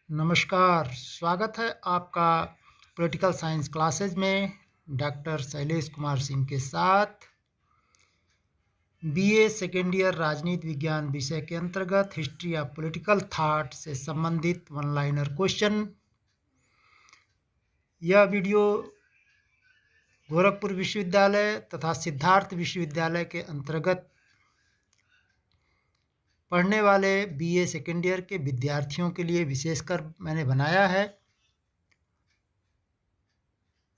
नमस्कार, स्वागत है आपका पॉलिटिकल साइंस क्लासेज में डॉक्टर शैलेश कुमार सिंह के साथ। बीए सेकेंड ईयर राजनीति विज्ञान विषय के अंतर्गत हिस्ट्री ऑफ पॉलिटिकल थॉट से संबंधित वन लाइनर क्वेश्चन। यह वीडियो गोरखपुर विश्वविद्यालय तथा सिद्धार्थ विश्वविद्यालय के अंतर्गत पढ़ने वाले बीए सेकेंड ईयर के विद्यार्थियों के लिए विशेषकर मैंने बनाया है।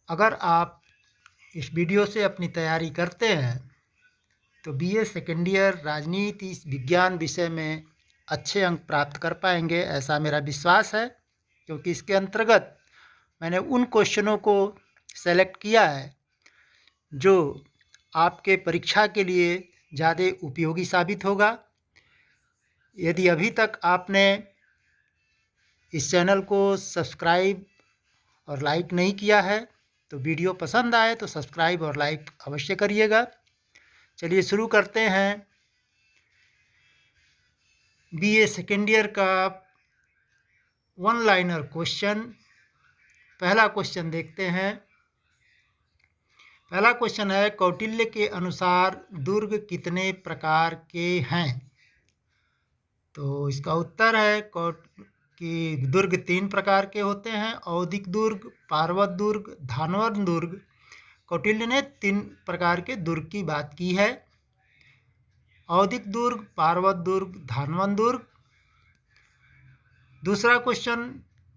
अगर आप इस वीडियो से अपनी तैयारी करते हैं तो बीए सेकेंड ईयर राजनीति विज्ञान विषय में अच्छे अंक प्राप्त कर पाएंगे, ऐसा मेरा विश्वास है। क्योंकि इसके अंतर्गत मैंने उन क्वेश्चनों को सेलेक्ट किया है जो आपके परीक्षा के लिए ज़्यादा उपयोगी साबित होगा। यदि अभी तक आपने इस चैनल को सब्सक्राइब और लाइक नहीं किया है तो वीडियो पसंद आए तो सब्सक्राइब और लाइक अवश्य करिएगा। चलिए शुरू करते हैं बीए सेकेंड ईयर का वन लाइनर क्वेश्चन। पहला क्वेश्चन देखते हैं। पहला क्वेश्चन है, कौटिल्य के अनुसार दुर्ग कितने प्रकार के हैं? तो इसका उत्तर है कि दुर्ग 3 प्रकार के होते हैं। औदिक दुर्ग, पार्वत दुर्ग, धानवद दुर्ग। कौटिल्य ने 3 प्रकार के दुर्ग की बात की है। औदिक दुर्ग, पार्वत दुर्ग, धानवद दुर्ग। दूसरा क्वेश्चन,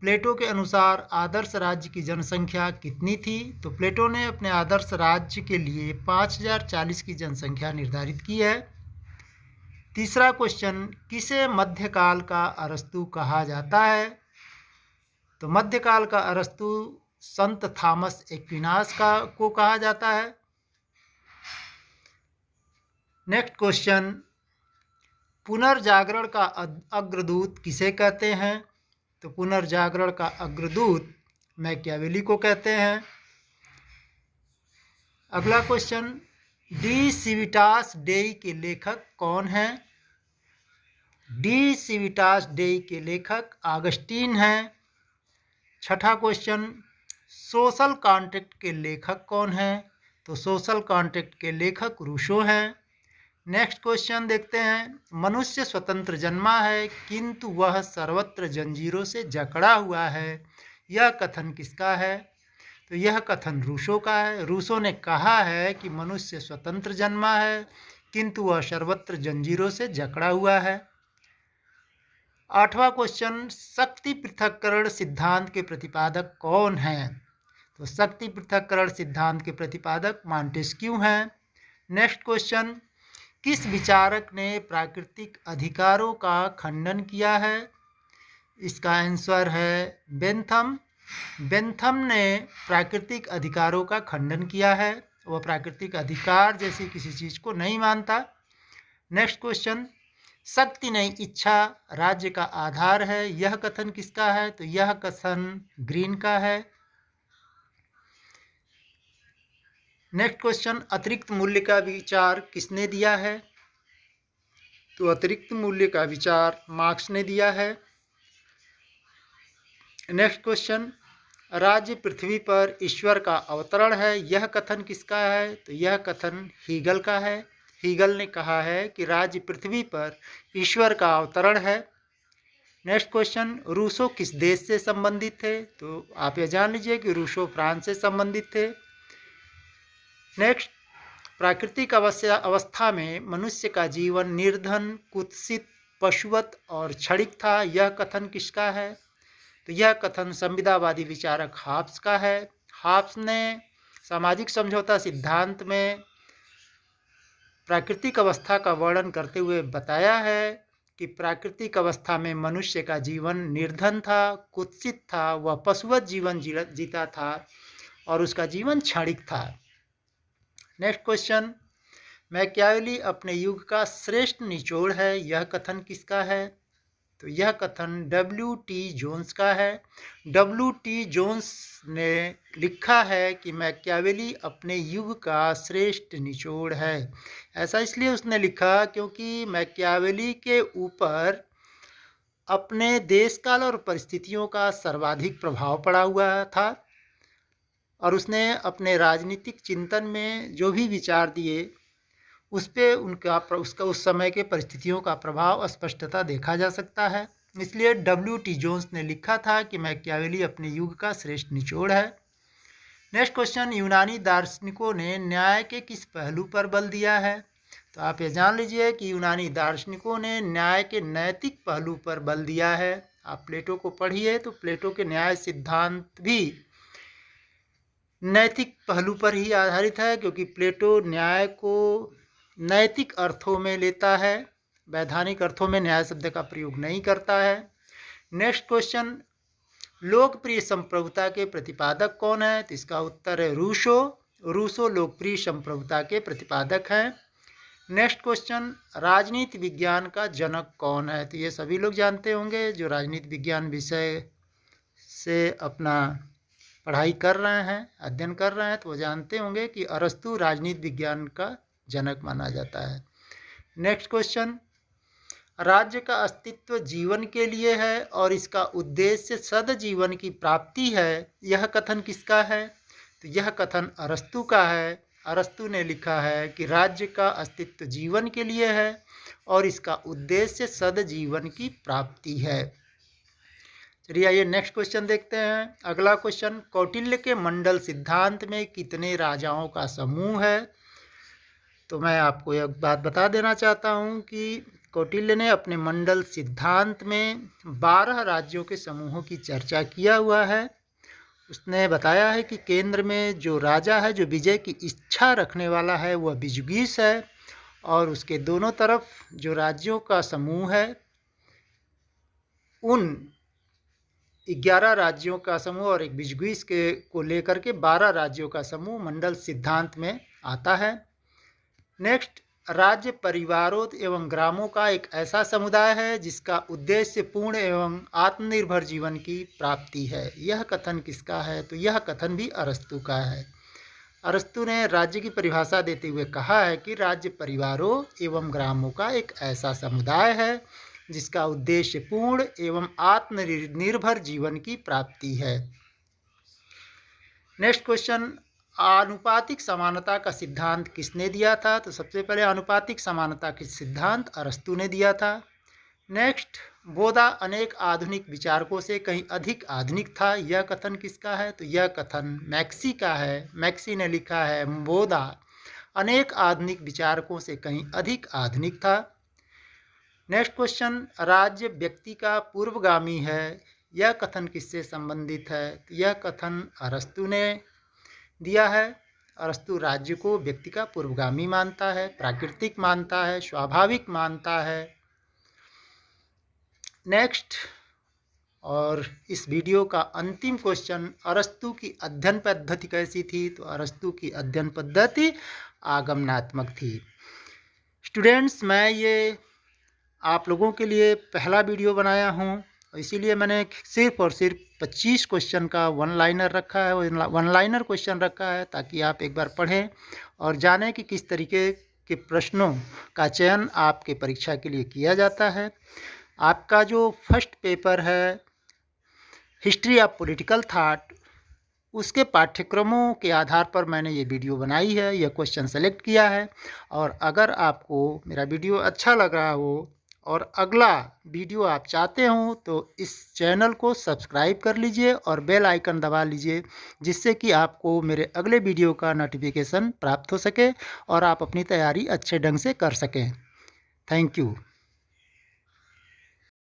प्लेटो के अनुसार आदर्श राज्य की जनसंख्या कितनी थी? तो प्लेटो ने अपने आदर्श राज्य के लिए 5040 की जनसंख्या निर्धारित की है। तीसरा क्वेश्चन, किसे मध्यकाल का अरस्तु कहा जाता है? तो मध्यकाल का अरस्तु संत थॉमस एक्विनास को कहा जाता है। नेक्स्ट क्वेश्चन, पुनर्जागरण का अग्रदूत किसे कहते हैं? तो पुनर्जागरण का अग्रदूत मैकियावेली को कहते हैं। अगला क्वेश्चन, डी सिविटास डेई के लेखक कौन हैं? डी सिविटास डेई के लेखक ऑगस्टीन हैं। छठा क्वेश्चन, सोशल कॉन्ट्रैक्ट के लेखक कौन हैं? तो सोशल कॉन्ट्रैक्ट के लेखक रूसो हैं। नेक्स्ट क्वेश्चन देखते हैं। मनुष्य स्वतंत्र जन्मा है किंतु वह सर्वत्र जंजीरों से जकड़ा हुआ है, यह कथन किसका है? तो यह कथन रूसो का है। रूसो ने कहा है कि मनुष्य स्वतंत्र जन्मा है किंतु वह सर्वत्र जंजीरों से जकड़ा हुआ है। आठवां क्वेश्चन, शक्ति पृथक्करण सिद्धांत के प्रतिपादक कौन हैं? तो शक्ति पृथक्करण सिद्धांत के प्रतिपादक मॉन्टेस्क्यू हैं। नेक्स्ट क्वेश्चन, किस विचारक ने प्राकृतिक अधिकारों का खंडन किया है? इसका आंसर है बेंथम। बेंथम ने प्राकृतिक अधिकारों का खंडन किया है। वह प्राकृतिक अधिकार जैसी किसी चीज़ को नहीं मानता। नेक्स्ट क्वेश्चन, शक्ति नहीं इच्छा राज्य का आधार है, यह कथन किसका है? तो यह कथन ग्रीन का है। नेक्स्ट क्वेश्चन, अतिरिक्त मूल्य का विचार किसने दिया है? तो अतिरिक्त मूल्य का विचार मार्क्स ने दिया है। नेक्स्ट क्वेश्चन, राज्य पृथ्वी पर ईश्वर का अवतरण है, यह कथन किसका है? तो यह कथन हीगल का है। हीगल ने कहा है कि राज्य पृथ्वी पर ईश्वर का अवतरण है। नेक्स्ट क्वेश्चन, रूसो किस देश से संबंधित थे? तो आप यह जान लीजिए कि रूसो फ्रांस से संबंधित थे। नेक्स्ट, प्राकृतिक अवस्था में मनुष्य का जीवन निर्धन, कुत्सित, पशुवत और क्षणिक था, यह कथन किसका है? तो यह कथन संविदावादी विचारक हॉब्स का है। हॉब्स ने सामाजिक समझौता सिद्धांत में प्राकृतिक अवस्था का वर्णन करते हुए बताया है कि प्राकृतिक अवस्था में मनुष्य का जीवन निर्धन था, कुत्सित था, वह पशुवत जीवन जीता था और उसका जीवन क्षणिक था। नेक्स्ट क्वेश्चन, मैकियावेली अपने युग का श्रेष्ठ निचोड़ है, यह कथन किसका है? तो यह कथन W.T. जोन्स का है। W.T. जोन्स ने लिखा है कि मैकियावेली अपने युग का श्रेष्ठ निचोड़ है। ऐसा इसलिए उसने लिखा क्योंकि मैकियावेली के ऊपर अपने देश काल और परिस्थितियों का सर्वाधिक प्रभाव पड़ा हुआ था और उसने अपने राजनीतिक चिंतन में जो भी विचार दिए उस पे उसका उस समय के परिस्थितियों का प्रभाव स्पष्टता देखा जा सकता है। इसलिए W.T. जोन्स ने लिखा था कि मैकियावेली अपने युग का श्रेष्ठ निचोड़ है। नेक्स्ट क्वेश्चन, यूनानी दार्शनिकों ने न्याय के किस पहलू पर बल दिया है? तो आप ये जान लीजिए कि यूनानी दार्शनिकों ने न्याय के नैतिक पहलू पर बल दिया है। आप प्लेटो को पढ़िए तो प्लेटो के न्याय सिद्धांत भी नैतिक पहलू पर ही आधारित है, क्योंकि प्लेटो न्याय को नैतिक अर्थों में लेता है, वैधानिक अर्थों में न्याय शब्द का प्रयोग नहीं करता है। नेक्स्ट क्वेश्चन, लोकप्रिय संप्रभुता के प्रतिपादक कौन है? तो इसका उत्तर है रूसो। रूसो लोकप्रिय संप्रभुता के प्रतिपादक हैं। नेक्स्ट क्वेश्चन, राजनीति विज्ञान का जनक कौन है? तो ये सभी लोग जानते होंगे जो राजनीति विज्ञान विषय से अपना पढ़ाई कर रहे हैं, अध्ययन कर रहे हैं, तो वो जानते होंगे कि अरस्तु राजनीति विज्ञान का जनक माना जाता है। नेक्स्ट क्वेश्चन, राज्य का अस्तित्व जीवन के लिए है और इसका उद्देश्य सदजीवन की प्राप्ति है, यह कथन किसका है? तो यह कथन अरस्तु का है। अरस्तु ने लिखा है कि राज्य का अस्तित्व जीवन के लिए है और इसका उद्देश्य सदजीवन की प्राप्ति है। चलिए आइए नेक्स्ट क्वेश्चन देखते हैं। अगला क्वेश्चन, कौटिल्य के मंडल सिद्धांत में कितने राजाओं का समूह है? तो मैं आपको एक बात बता देना चाहता हूँ कि कौटिल्य ने अपने मंडल सिद्धांत में 12 राज्यों के समूहों की चर्चा किया हुआ है। उसने बताया है कि केंद्र में जो राजा है, जो विजय की इच्छा रखने वाला है, वह बिजुगीस है और उसके दोनों तरफ जो राज्यों का समूह है, उन 11 राज्यों का समूह और एक बिजुगीस के को लेकर के 12 राज्यों का समूह मंडल सिद्धांत में आता है। नेक्स्ट, राज्य परिवारों एवं ग्रामों का एक ऐसा समुदाय है जिसका उद्देश्य पूर्ण एवं आत्मनिर्भर जीवन की प्राप्ति है, यह कथन किसका है? तो यह कथन भी अरस्तु का है। अरस्तु ने राज्य की परिभाषा देते हुए कहा है कि राज्य परिवारों एवं ग्रामों का एक ऐसा समुदाय है जिसका उद्देश्य पूर्ण एवं आत्मनिर्भर जीवन की प्राप्ति है। नेक्स्ट क्वेश्चन, आनुपातिक समानता का सिद्धांत किसने दिया था? तो सबसे पहले आनुपातिक समानता के सिद्धांत अरस्तु ने दिया था। नेक्स्ट, बोधा अनेक आधुनिक विचारकों से कहीं अधिक आधुनिक था, यह कथन किसका है? तो यह कथन मैक्सी का है। मैक्सी ने लिखा है बोधा अनेक आधुनिक विचारकों से कहीं अधिक आधुनिक था। नेक्स्ट क्वेश्चन, राज्य व्यक्ति का पूर्वगामी है, यह कथन किससे संबंधित है? तो यह कथन अरस्तु ने दिया है। अरस्तु राज्य को व्यक्ति का पूर्वगामी मानता है, प्राकृतिक मानता है, स्वाभाविक मानता है। नेक्स्ट, और इस वीडियो का अंतिम क्वेश्चन, अरस्तु की अध्ययन पद्धति कैसी थी? तो अरस्तु की अध्ययन पद्धति आगमनात्मक थी। स्टूडेंट्स, मैं ये आप लोगों के लिए पहला वीडियो बनाया हूँ, इसीलिए मैंने सिर्फ और सिर्फ 25 क्वेश्चन का वन लाइनर रखा है, वन लाइनर क्वेश्चन रखा है, ताकि आप एक बार पढ़ें और जानें कि किस तरीके के प्रश्नों का चयन आपके परीक्षा के लिए किया जाता है। आपका जो फर्स्ट पेपर है हिस्ट्री ऑफ पॉलिटिकल थॉट, उसके पाठ्यक्रमों के आधार पर मैंने ये वीडियो बनाई है, यह क्वेश्चन सेलेक्ट किया है। और अगर आपको मेरा वीडियो अच्छा लग रहा हो और अगला वीडियो आप चाहते हो तो इस चैनल को सब्सक्राइब कर लीजिए और बेल आइकन दबा लीजिए, जिससे कि आपको मेरे अगले वीडियो का नोटिफिकेशन प्राप्त हो सके और आप अपनी तैयारी अच्छे ढंग से कर सकें। Thank you.